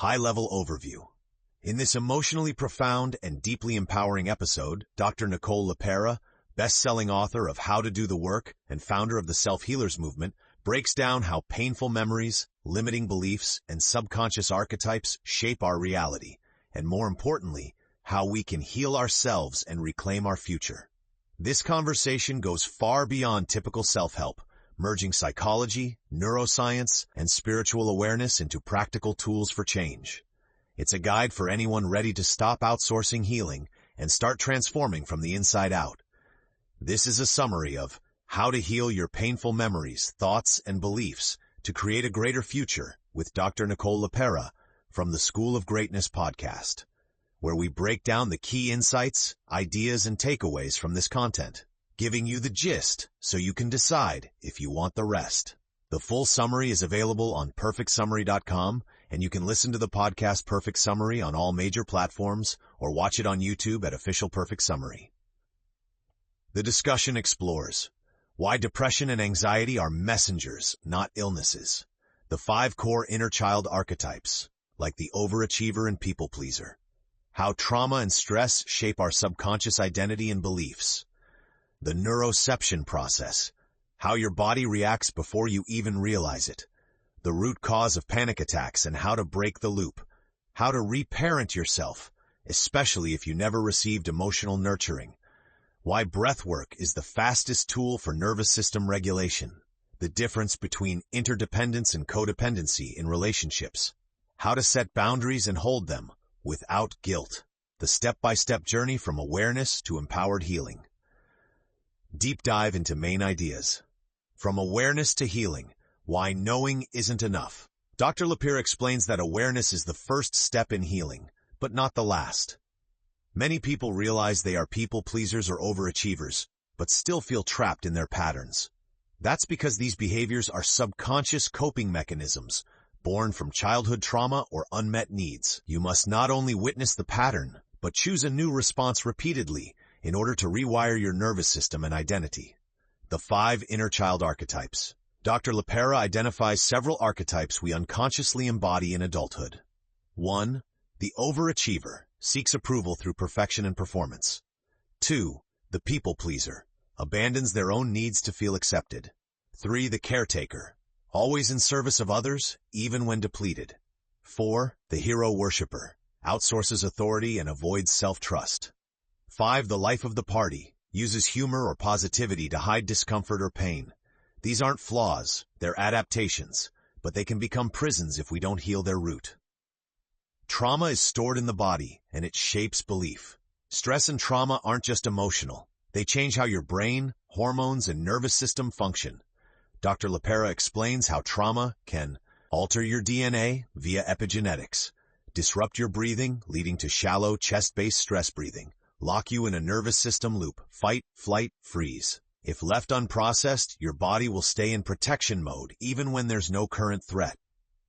High-level overview. In this emotionally profound and deeply empowering episode, Dr. Nicole LePera, best-selling author of How to Do the Work and founder of the Self-Healers Movement, breaks down how painful memories, limiting beliefs, and subconscious archetypes shape our reality, and more importantly, how we can heal ourselves and reclaim our future. This conversation goes far beyond typical self-help, merging psychology, neuroscience, and spiritual awareness into practical tools for change. It's a guide for anyone ready to stop outsourcing healing and start transforming from the inside out. This is a summary of how to heal your painful memories, thoughts, and beliefs to create a greater future with Dr. Nicole LePera from the School of Greatness podcast, where we break down the key insights, ideas, and takeaways from this content, giving you the gist so you can decide if you want the rest. The full summary is available on perfectsummary.com, and you can listen to the podcast Perfect Summary on all major platforms or watch it on YouTube at Official Perfect Summary. The discussion explores why depression and anxiety are messengers, not illnesses. The 5 core inner child archetypes, like the overachiever and people pleaser. How trauma and stress shape our subconscious identity and beliefs. The neuroception process, how your body reacts before you even realize it. The root cause of panic attacks and how to break the loop. How to reparent yourself, especially if you never received emotional nurturing. Why breathwork is the fastest tool for nervous system regulation. The difference between interdependence and codependency in relationships. How to set boundaries and hold them without guilt. The step-by-step journey from awareness to empowered healing. Deep dive into main ideas. From awareness to healing, why knowing isn't enough. Dr. LePera explains that awareness is the first step in healing, but not the last. Many people realize they are people pleasers or overachievers, but still feel trapped in their patterns. That's because these behaviors are subconscious coping mechanisms, born from childhood trauma or unmet needs. You must not only witness the pattern, but choose a new response repeatedly in order to rewire your nervous system and identity. The 5 inner child archetypes. Dr. LePera identifies several archetypes we unconsciously embody in adulthood. 1. The overachiever seeks approval through perfection and performance. 2. The people pleaser abandons their own needs to feel accepted. 3. The caretaker, always in service of others, even when depleted. 4. The hero worshiper outsources authority and avoids self-trust. 5. The life of the party uses humor or positivity to hide discomfort or pain. These aren't flaws, they're adaptations, but they can become prisons if we don't heal their root. Trauma is stored in the body, and it shapes belief. Stress and trauma aren't just emotional. They change how your brain, hormones, and nervous system function. Dr. LePera explains how trauma can alter your DNA via epigenetics, disrupt your breathing, leading to shallow, chest-based stress breathing, lock you in a nervous system loop, fight, flight, freeze. If left unprocessed, your body will stay in protection mode even when there's no current threat.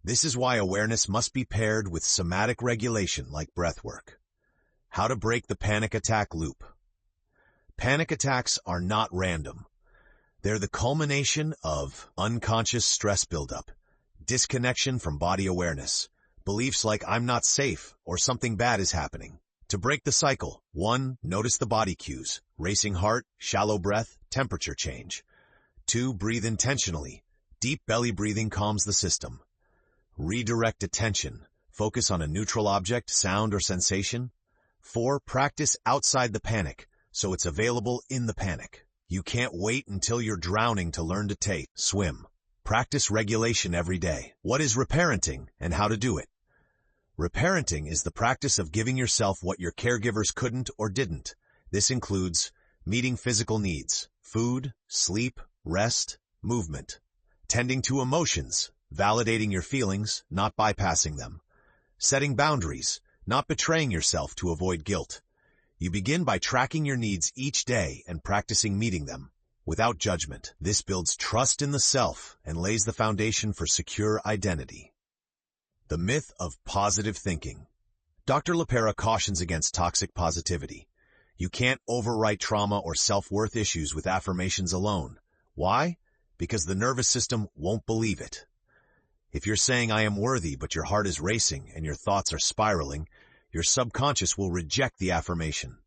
This is why awareness must be paired with somatic regulation like breathwork. How to break the panic attack loop. Panic attacks are not random. They're the culmination of unconscious stress buildup, disconnection from body awareness, beliefs like I'm not safe or something bad is happening. To break the cycle, 1. Notice the body cues, racing heart, shallow breath, temperature change. 2. Breathe intentionally. Deep belly breathing calms the system. Redirect attention. Focus on a neutral object, sound, or sensation. 4. Practice outside the panic, so it's available in the panic. You can't wait until you're drowning to learn to take, swim. Practice regulation every day. What is reparenting and how to do it? Reparenting is the practice of giving yourself what your caregivers couldn't or didn't. This includes meeting physical needs, food, sleep, rest, movement. Tending to emotions, validating your feelings, not bypassing them. Setting boundaries, not betraying yourself to avoid guilt. You begin by tracking your needs each day and practicing meeting them without judgment. This builds trust in the self and lays the foundation for secure identity. The myth of positive thinking. Dr. LePera cautions against toxic positivity. You can't overwrite trauma or self-worth issues with affirmations alone. Why? Because the nervous system won't believe it. If you're saying I am worthy, but your heart is racing and your thoughts are spiraling, your subconscious will reject the affirmation.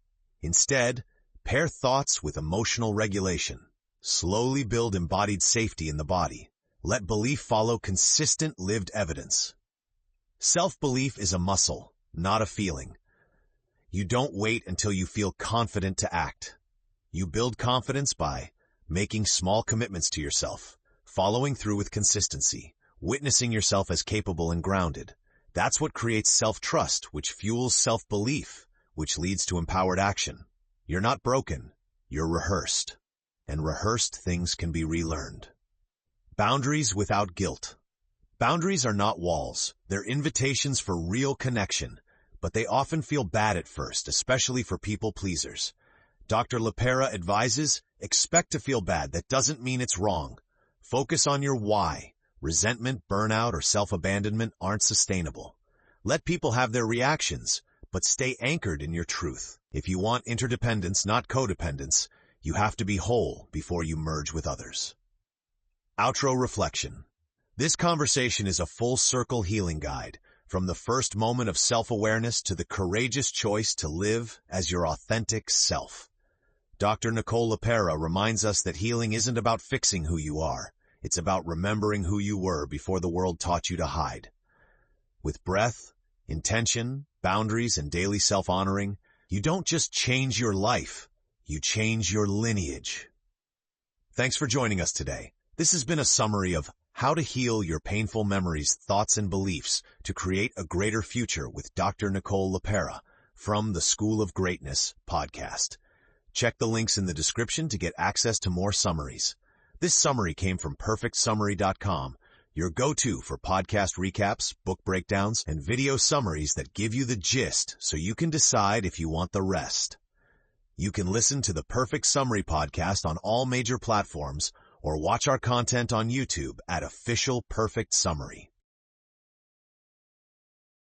Instead, pair thoughts with emotional regulation. Slowly build embodied safety in the body. Let belief follow consistent lived evidence. Self-belief is a muscle, not a feeling. You don't wait until you feel confident to act. You build confidence by making small commitments to yourself, following through with consistency, witnessing yourself as capable and grounded. That's what creates self-trust, which fuels self-belief, which leads to empowered action. You're not broken, you're rehearsed. And rehearsed things can be relearned. Boundaries without guilt. Boundaries are not walls. They're invitations for real connection, but they often feel bad at first, especially for people pleasers. Dr. LePera advises, expect to feel bad. That doesn't mean it's wrong. Focus on your why. Resentment, burnout, or self-abandonment aren't sustainable. Let people have their reactions, but stay anchored in your truth. If you want interdependence, not codependence, you have to be whole before you merge with others. Outro reflection. This conversation is a full-circle healing guide, from the first moment of self-awareness to the courageous choice to live as your authentic self. Dr. Nicole LePera reminds us that healing isn't about fixing who you are. It's about remembering who you were before the world taught you to hide. With breath, intention, boundaries, and daily self-honoring, you don't just change your life, you change your lineage. Thanks for joining us today. This has been a summary of how to heal your painful memories, thoughts, and beliefs to create a greater future with Dr. Nicole LePera from the School of Greatness podcast. Check the links in the description to get access to more summaries. This summary came from perfectsummary.com, your go-to for podcast recaps, book breakdowns, and video summaries that give you the gist so you can decide if you want the rest. You can listen to the Perfect Summary podcast on all major platforms or watch our content on YouTube at Official Perfect Summary.